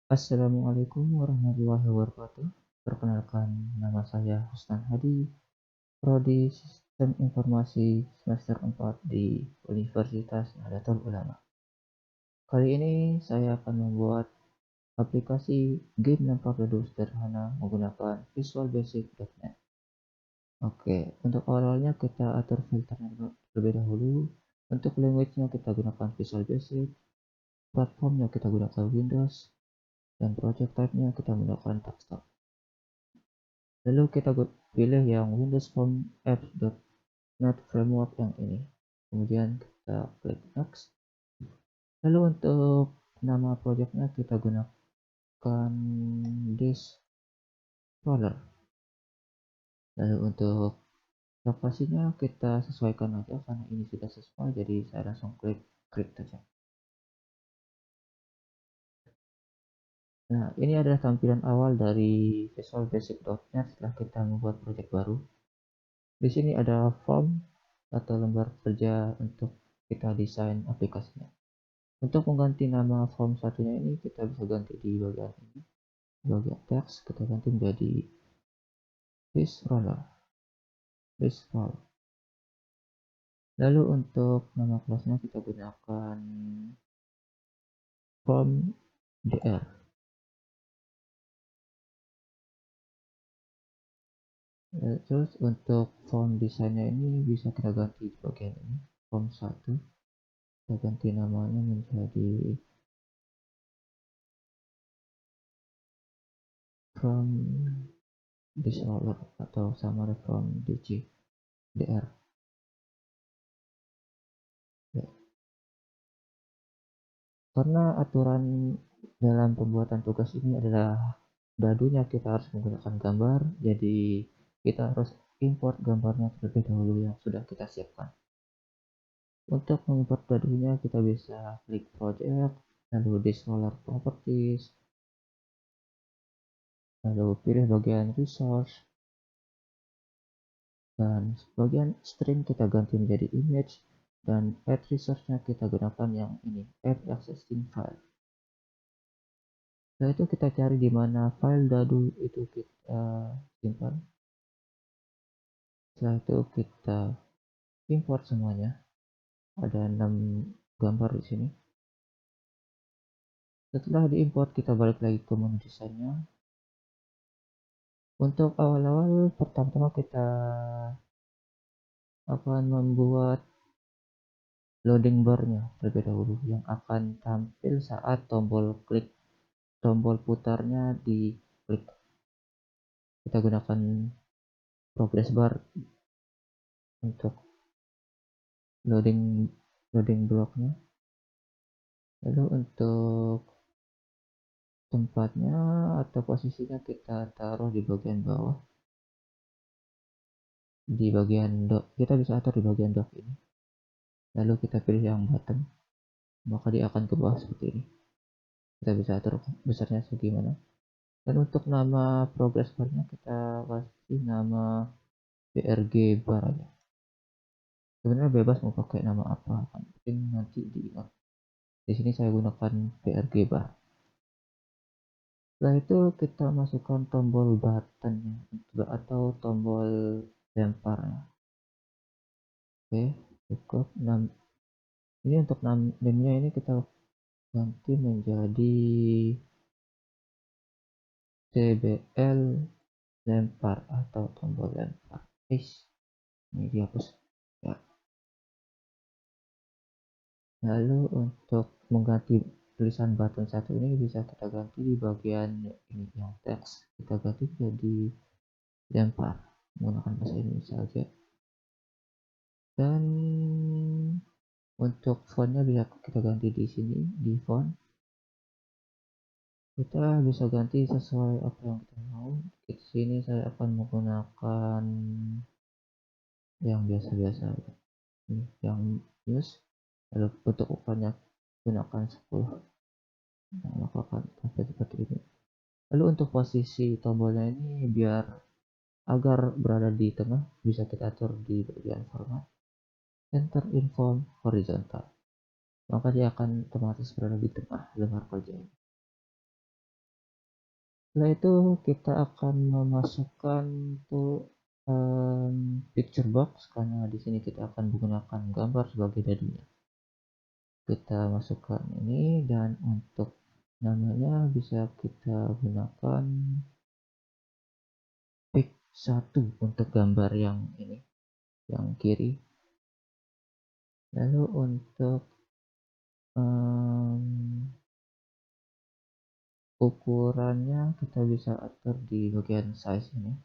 Assalamualaikum warahmatullahi wabarakatuh. Perkenalkan, nama saya Husnan Hadi, Prodi Sistem Informasi semester 4 di Universitas Nahdlatul Ulama. Kali ini saya akan membuat aplikasi game lempar dadu sederhana menggunakan Visual Basic.net. Oke, untuk awalnya kita atur filternya terlebih dahulu. Untuk language-nya kita gunakan Visual Basic, platformnya kita gunakan Windows, dan project type-nya kita gunakan desktop. Lalu kita pilih yang Windows Phone Apps.NET Framework yang ini. Kemudian kita klik Next. Lalu untuk nama projectnya kita gunakan Disk Roller. Lalu untuk lokasinya kita sesuaikan aja karena ini sudah sesuai, jadi saya langsung klik create saja. Nah, ini adalah tampilan awal dari Visual Basic.NET setelah kita membuat project baru. Di sini ada form atau lembar kerja untuk kita desain aplikasinya. Untuk mengganti nama form satunya ini kita bisa ganti di bagian ini, bagian teks kita ganti menjadi this roller. Lalu untuk nama kelasnya kita gunakan form dr. Terus untuk form desainnya ini bisa kita ganti di bagian ini, form 1 kita ganti namanya menjadi from this roller atau sama from dr. Ya. Karena aturan dalam pembuatan tugas ini adalah dadunya kita harus menggunakan gambar, jadi kita harus import gambarnya terlebih dahulu yang sudah kita siapkan. Untuk mengimport dadunya kita bisa klik project, lalu di Solar Properties, lalu pilih bagian resource, dan bagian string kita ganti menjadi image, dan add resource-nya kita gunakan yang ini, add existing file. Setelah itu kita cari di mana file dadu itu kita simpan. Setelah itu kita import semuanya. Ada 6 gambar di sini. Setelah diimport kita balik lagi ke menu desainnya. Untuk awal-awal pertama-tama kita akan membuat loading bar-nya terlebih dahulu yang akan tampil saat tombol putarnya diklik. Kita gunakan progress bar untuk loading bloknya. Lalu untuk tempatnya atau posisinya kita taruh di bagian bawah, di bagian dock. Kita bisa atur di bagian dock ini, lalu kita pilih yang button, maka dia akan ke bawah seperti ini. Kita bisa atur besarnya segimana. Dan untuk nama progress barnya kita kasih nama brg bar aja. Sebenarnya bebas mau pakai nama apa, kan penting nanti diingat. Di sini saya gunakan brg bar. Setelah itu kita masukkan tombol buttonnya atau tombol lemparnya. Oke, cukup. Ini untuk name-nya ini kita ganti menjadi TBL lempar atau tombol lempar. Ini dihapus ya. Lalu untuk mengganti tulisan button satu ini bisa kita ganti di bagian ini yang teks, kita ganti jadi lempar menggunakan bahasa Indonesia saja. Dan untuk fontnya bisa kita ganti di sini di font. Kita bisa ganti sesuai apa yang kita mau. Di sini saya akan menggunakan yang biasa-biasa, ini yang news. Lalu untuk ukurannya gunakan 10. Nah, maka akan sampai seperti ini. Lalu untuk posisi tombolnya ini agar berada di tengah, bisa kita atur di bagian format center inform horizontal, maka dia akan otomatis berada di tengah lembar kerja ini. Setelah itu kita akan memasukkan tuh picture box, karena di sini kita akan menggunakan gambar sebagai dadunya. Kita masukkan ini, dan untuk namanya bisa kita gunakan pic 1 untuk gambar yang ini, yang kiri. Lalu untuk ukurannya kita bisa atur di bagian size ini.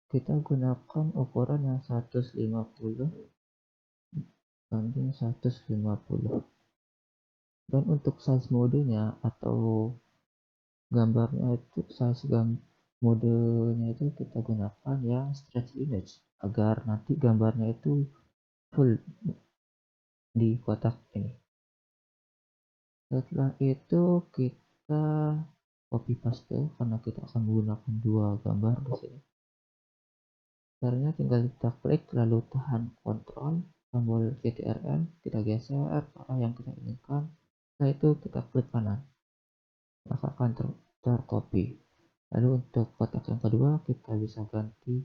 Kita gunakan ukuran yang 150 banding 150. Dan untuk size modenya atau gambarnya itu modenya itu kita gunakan yang stretch image, agar nanti gambarnya itu full di kotak ini. Setelah itu kita copy paste, karena kita akan menggunakan dua gambar di sini. Caranya tinggal kita klik lalu tahan Ctrl tombol CTRL, kita geser ke arah yang kita inginkan. Setelah itu kita klik kanan, maka akan tercopy. Lalu untuk kotak yang kedua kita bisa ganti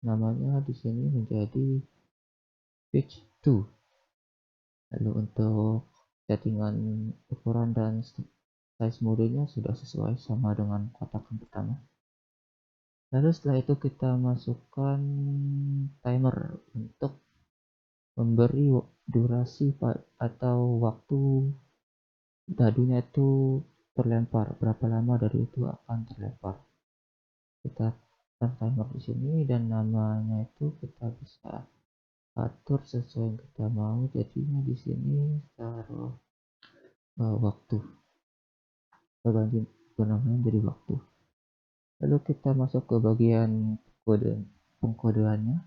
namanya di sini menjadi page 2. Lalu untuk settingan ukuran dan size modenya sudah sesuai sama dengan kotak yang pertama. Lalu setelah itu kita masukkan timer untuk memberi durasi atau waktu dadunya itu terlempar, berapa lama dadu itu akan terlempar. Kita akan timer di sini, dan namanya itu kita bisa atur sesuai yang kita mau. Jadinya di sini taruh waktu, kita ganti namanya jadi waktu. Lalu kita masuk ke bagian kode pengkodeannya.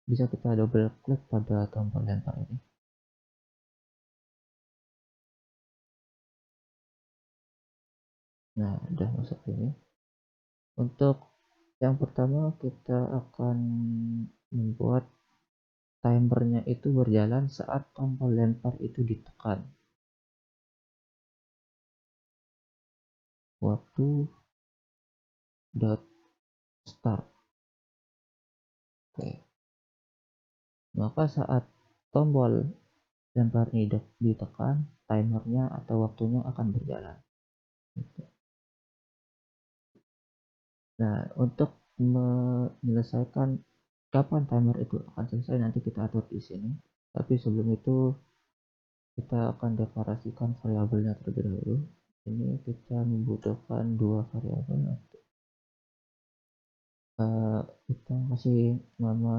Bisa kita double klik pada tombol lempar ini. Nah, udah masuk ini. Untuk yang pertama kita akan membuat timernya itu berjalan saat tombol lempar itu ditekan. Waktu dot start. Oke. Maka saat tombol lempar ini ditekan, timernya atau waktunya akan berjalan. Nah, untuk menyelesaikan kapan timer itu akan selesai nanti kita atur di sini. Tapi sebelum itu kita akan deklarasikan variabelnya terlebih dahulu. Ini kita membutuhkan dua variabel. Kita kasih nama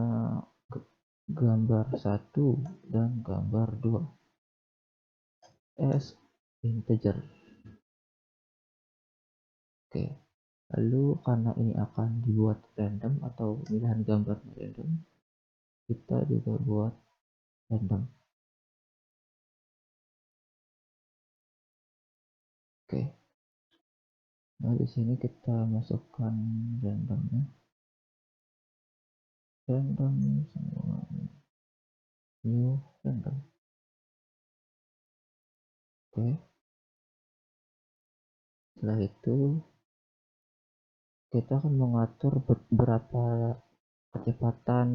gambar 1 dan gambar 2 as integer. Oke. Lalu karena ini akan dibuat random atau pemilihan gambar random, kita juga buat random. Oke. Nah, di sini kita masukkan randomnya. Random semua. New random. Oke. Setelah itu kita akan mengatur berapa kecepatan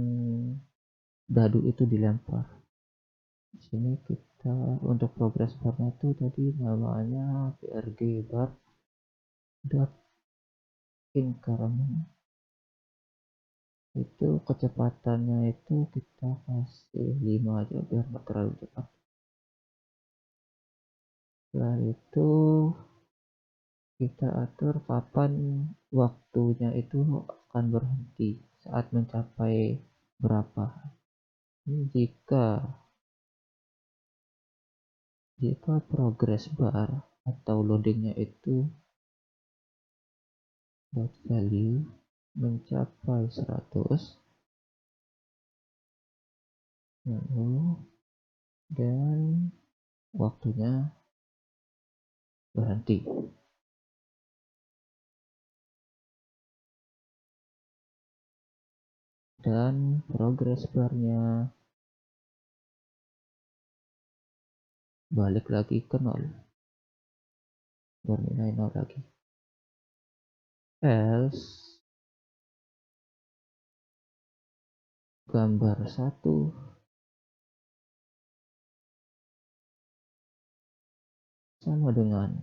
dadu itu dilempar. Di sini kita untuk progress barnya itu tadi namanya prg bar dot increment. Itu kecepatannya itu kita kasih 5 aja biar nggak terlalu cepat. Setelah itu kita atur kapan waktunya itu akan berhenti saat mencapai berapa. Jika progress bar atau loadingnya itu dot value mencapai 100, lalu dan waktunya berhenti. Dan progress barnya balik lagi ke 0, bernilai 0 lagi. else gambar 1 sama dengan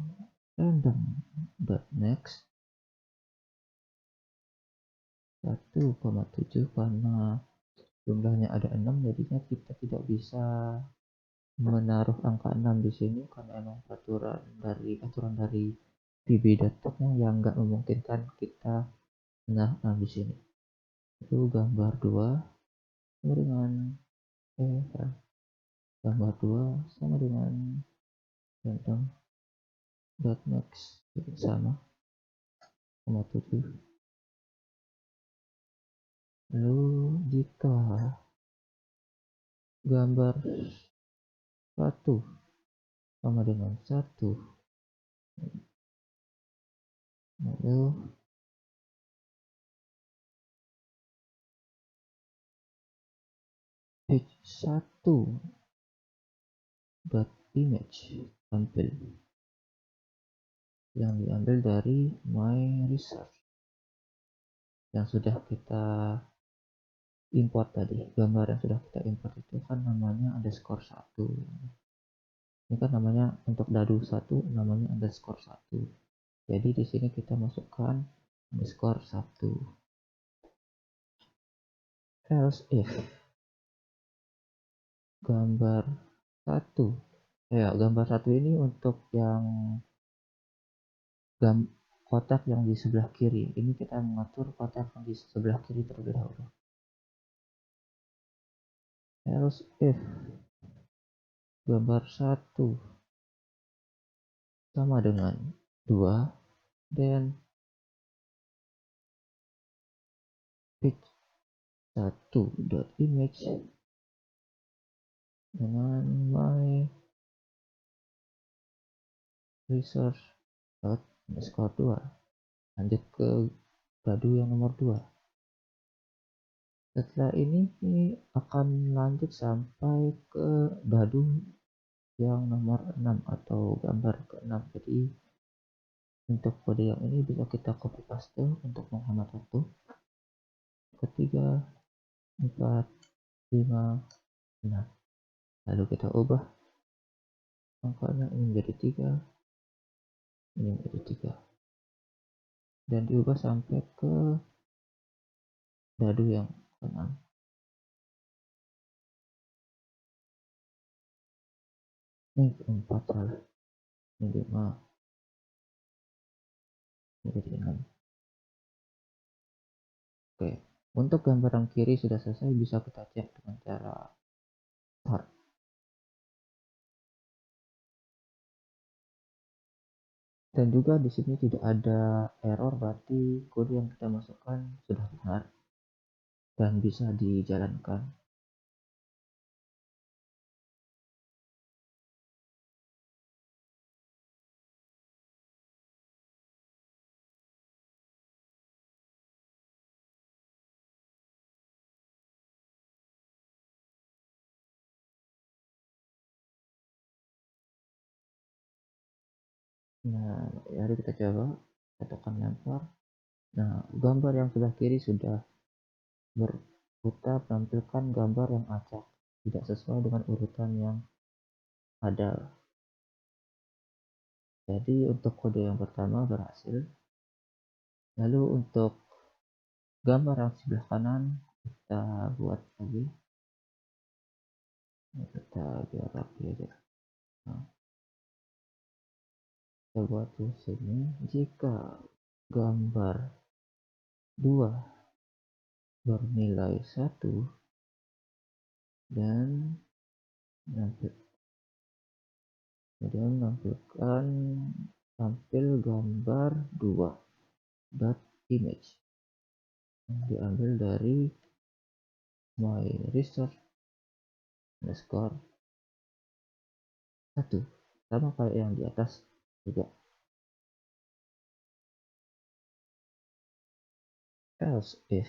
random.next 1,7 karena jumlahnya ada 6, jadinya kita tidak bisa menaruh angka 6 di sini karena emang aturan dari VB.net yang nggak memungkinkan kita menaruh 6 di sini. Itu gambar 2 sama dengan gambar 2 sama dengan random.next sama 7. Lalu jika gambar 1 sama dengan 1, lalu page 1 image tampil yang diambil dari my research yang sudah kita import tadi. Gambar yang sudah kita import itu kan namanya underscore 1. Ini kan namanya untuk dadu 1 namanya underscore 1. Jadi di sini kita masukkan underscore 1. Else if gambar 1 gambar 1 ini untuk yang kotak yang di sebelah kiri. Ini kita mengatur kotak yang di sebelah kiri terlebih dahulu. Else if gambar 1 sama dengan 2, dan page 1.image dengan my research underscore 2. Lanjut ke dadu yang nomor 2. Setelah ini akan lanjut sampai ke dadu yang nomor 6 atau gambar ke-6. Jadi untuk kode yang ini bisa kita copy paste untuk menghemat waktu. 3, 4, 5, 6. Lalu kita ubah angkanya ini menjadi 3, ini menjadi 3, dan diubah sampai ke dadu yang ke-6. Ini 4 salah, ini 5, ini jadi 6. Oke, untuk gambar yang kiri sudah selesai, bisa kita cek dengan cara start. Dan juga di sini tidak ada error, berarti kode yang kita masukkan sudah benar dan bisa dijalankan. Nah, mari kita coba, kita tekan lempar. Nah, gambar yang sebelah kiri sudah berputar menampilkan gambar yang acak, tidak sesuai dengan urutan yang ada. Jadi untuk kode yang pertama berhasil. Lalu untuk gambar yang sebelah kanan kita buat lagi. Kita biar rapi aja. Nah, kita buat di sini. Jika gambar 2 bernilai 1 dan kemudian menampilkan tampil gambar 2.image yang diambil dari my research underscore 1, sama kayak yang di atas juga. Else if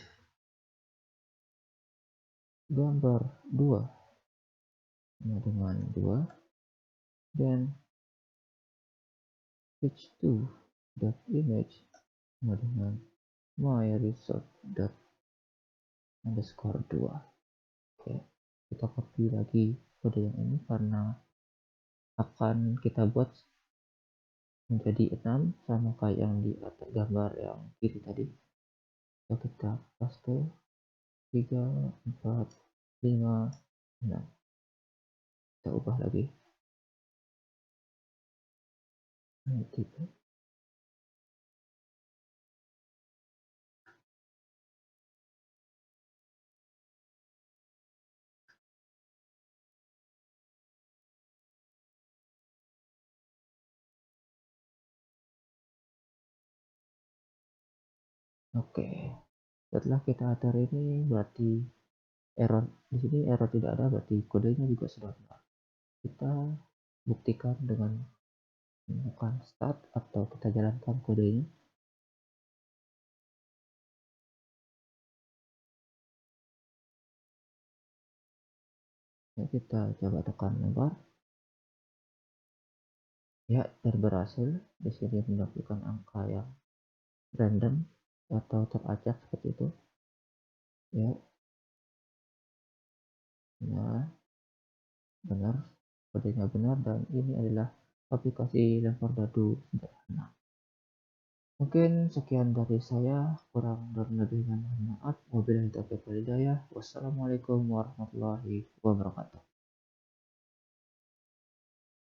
gambar 2 sama dengan 2 dan page 2.image sama dengan myresult__2. Oke, kita copy lagi kode yang ini karena akan kita buat menjadi 6 sama kayak yang di atas gambar yang kiri tadi. So, kita paste 3, 4, 5, 6. Kita ubah lagi. Gitu. Oke, setelah kita atur ini berarti error di sini error tidak ada, berarti kodenya juga sudah benar. Kita buktikan dengan menekan start atau kita jalankan kodenya. Ya, kita coba tekan enter. Ya, berhasil. Di sini menunjukkan angka yang random atau teracak seperti itu. Ya, nah, benar, kodenya benar, dan ini adalah aplikasi lempar dadu sederhana. Mungkin sekian dari saya, kurang dan lebihnya mohon maaf. Wabillahi taufiq wal hidayah. Wassalamualaikum warahmatullahi wabarakatuh.